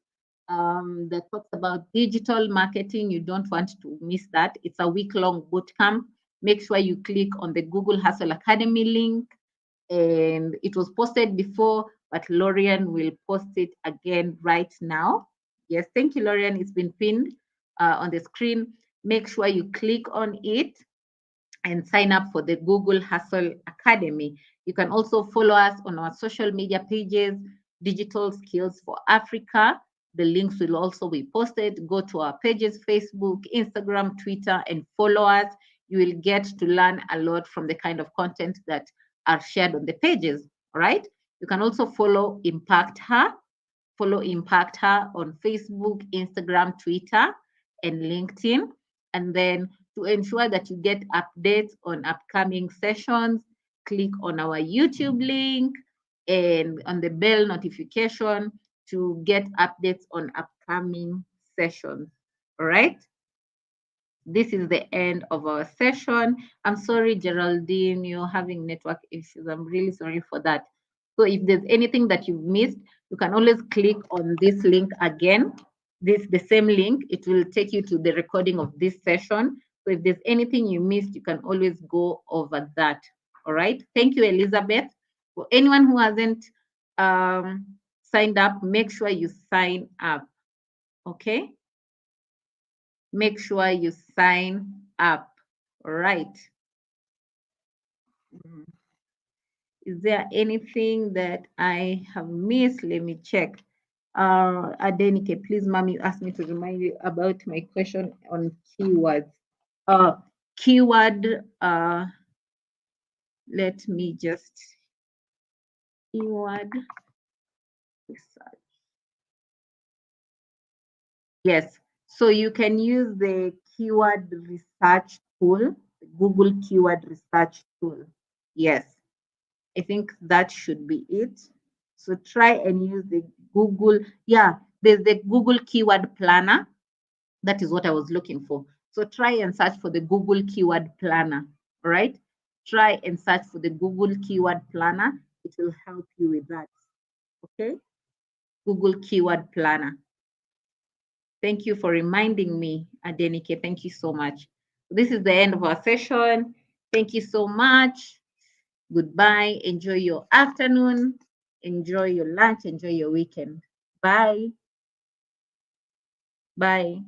that talks about digital marketing. You don't want to miss that. It's a week-long boot camp. Make sure you click on the Google Hustle Academy link. And it was posted before, but Lorian will post it again right now. Yes, thank you, Lorian. It's been pinned on the screen. Make sure you click on it and sign up for the Google Hustle Academy. You can also follow us on our social media pages, Digital Skills for Africa. The links will also be posted. Go to our pages, Facebook, Instagram, Twitter, and follow us. You will get to learn a lot from the kind of content that are shared on the pages. All right. You can also follow Impact Her. Follow Impact Her on Facebook, Instagram, Twitter, and LinkedIn. And then to ensure that you get updates on upcoming sessions, click on our YouTube link and on the bell notification to get updates on upcoming sessions. All right. This is the end of our session. I'm sorry, Geraldine, you're having network issues. I'm really sorry for that. So if there's anything that you've missed, you can always click on this link again. The same link, it will take you to the recording of this session. So if there's anything you missed, you can always go over that. All right. Thank you, Elizabeth. For anyone who hasn't signed up, make sure you sign up. Okay. Make sure you sign up. All right. Is there anything that I have missed? Let me check. Adenike, please, ma'am, you asked me to remind you about my question on keywords. Keyword, let me just, keyword research. Yes, so you can use the keyword research tool, Google keyword research tool. Yes, I think that should be it. So try and use the Google. Yeah, there's the Google keyword planner. That is what I was looking for. So try and search for the Google keyword planner. All right. Try and search for the Google keyword planner. It will help you with that. Okay. Google keyword planner. Thank you for reminding me, Adenike. Thank you so much. This is the end of our session. Thank you so much. Goodbye. Enjoy your afternoon. Enjoy your lunch. Enjoy your weekend. Bye. Bye.